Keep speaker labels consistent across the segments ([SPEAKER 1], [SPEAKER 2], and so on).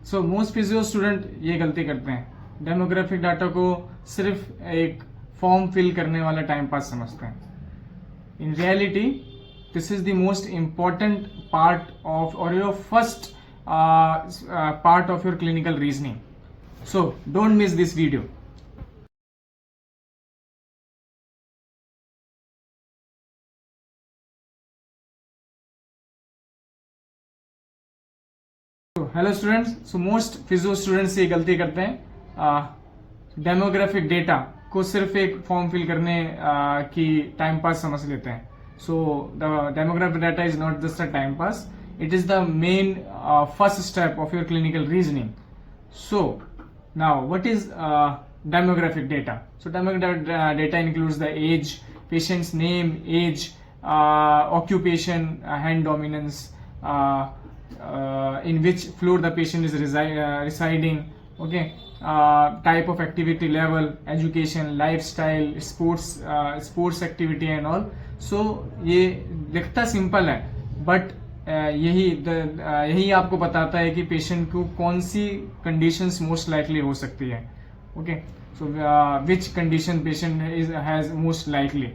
[SPEAKER 1] सो most physio student ये गलती करते हैं, डेमोग्राफिक डाटा को सिर्फ एक फॉर्म फिल करने वाला टाइम पास समझते हैं. In reality this is the most important part of our your first part of your clinical reasoning. So don't miss this video. Hello students. So most physio students ये गलती करते हैं, demographic data को सिर्फ एक form fill करने की time pass समझ लेते हैं. So the demographic data is not just a time pass, it is the main first step of your clinical reasoning. So now what is demographic data? So demographic data includes the age, patient's name, age, occupation, hand dominance, in which floor the patient is residing, okay, type of activity level, education, lifestyle, sports activity and all. So ये दिखता simple है, but यही आपको बताता है कि patient को कौन सी कंडीशंस मोस्ट लाइकली हो सकती है. Okay, so which condition patient has most likely,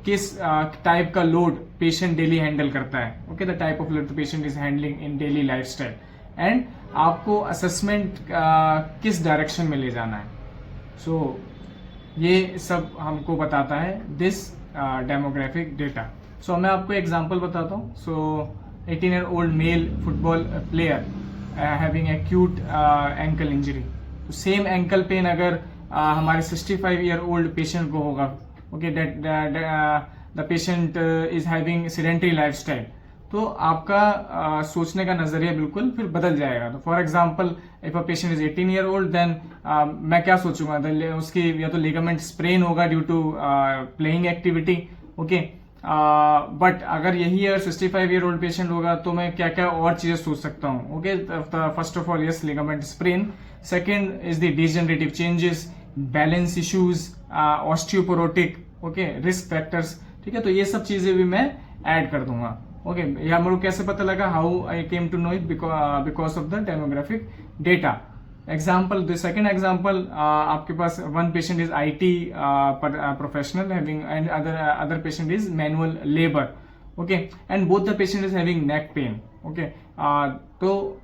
[SPEAKER 1] किस टाइप का लोड पेशेंट डेली हैंडल करता है. Okay, the type of load the patient is handling in daily lifestyle, and आपको असेसमेंट किस डायरेक्शन में ले जाना है. सो ये सब हमको बताता है दिस डेमोग्राफिक डेटा. सो मैं आपको एग्जांपल बताता हूँ. So 18-year-old male football player having acute ankle injury. तो सेम एंकल पेन अगर हमारे 65-year-old पेशेंट को होगा, okay, that the patient is having sedentary lifestyle, तो आपका सोचने का नजरिया बिल्कुल फिर बदल जाएगा. तो for example if a patient is 18-year-old, then मैं क्या सोचूंगा, उसकी या तो लिगामेंट स्प्रेन होगा due to playing activity. Okay, but अगर यही अगर 65-year-old पेशेंट होगा तो मैं क्या क्या और चीजें सोच सकता हूँ. Okay, first of all yes, ligament sprain. Second is the degenerative changes, balance issues, osteoporotic, okay, risk factors. ठीक है, तो ये सब चीजें भी मैं ऐड कर दूंगा. ओके, यह मेरे को कैसे पता लगा, how I came to know it, because of the demographic data. Example, the second example, आपके पास one patient is IT professional having and other patient is manual labour. Okay, and both the patient is having neck pain. Okay, तो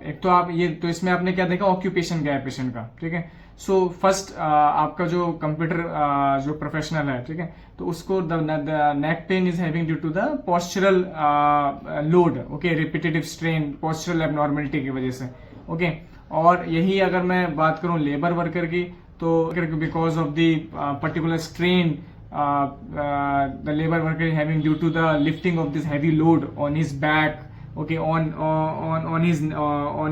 [SPEAKER 1] एक तो आप ये, तो इसमें आपने क्या देखा, ऑक्यूपेशन क्या है पेशेंट का. ठीक है, सो फर्स्ट आपका जो कंप्यूटर जो प्रोफेशनल है, ठीक है, तो उसको the neck pain is having due to the postural load. Okay, repetitive strain, postural abnormality की वजह से. ओके, और यही अगर मैं बात करूं लेबर वर्कर की, तो because of the particular strain the labour worker is having due to the lifting of this heavy load on his back, okay, on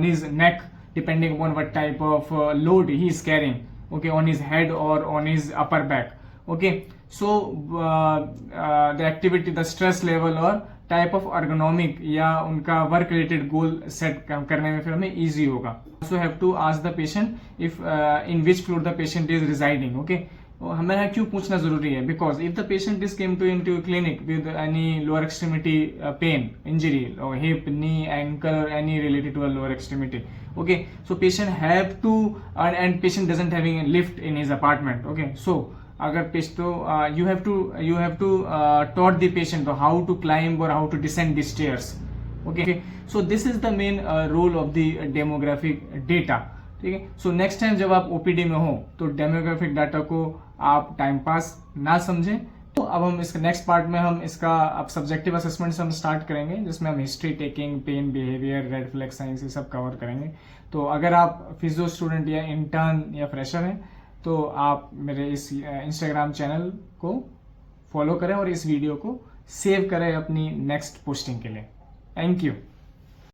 [SPEAKER 1] his neck, depending upon what type of load he is carrying, okay, on his head or on his upper back. Okay, so the activity, the stress level और type of ergonomic या उनका work related goal set करने में फिर हमें easy होगा. So have to ask the patient if in which floor the patient is residing. Okay, हमें क्यों पूछना जरूरी है, because if the patient is came to into clinic with any lower extremity pain, injury, hip, knee, ankle और any related to a lower extremity. Okay, so patient have to, and patient doesn't having lift in his apartment. Okay, so अगर patient, you have to taught the patient how to climb और how to descend the stairs. Okay, so this is the main role of the demographic data. ठीक है, so next time जब आप OPD में हो तो demographic data को आप टाइम पास ना समझें. तो अब हम इसका नेक्स्ट पार्ट में हम इसका अब सब्जेक्टिव असेसमेंट से हम स्टार्ट करेंगे, जिसमें हम history taking, pain behaviour, red flag signs, ये सब कवर करेंगे. तो अगर आप फिजियो स्टूडेंट या इंटर्न या फ्रेशर हैं तो आप मेरे इस इंस्टाग्राम चैनल को फॉलो करें और इस वीडियो को सेव करें अपनी नेक्स्ट पोस्टिंग के लिए. Thank you.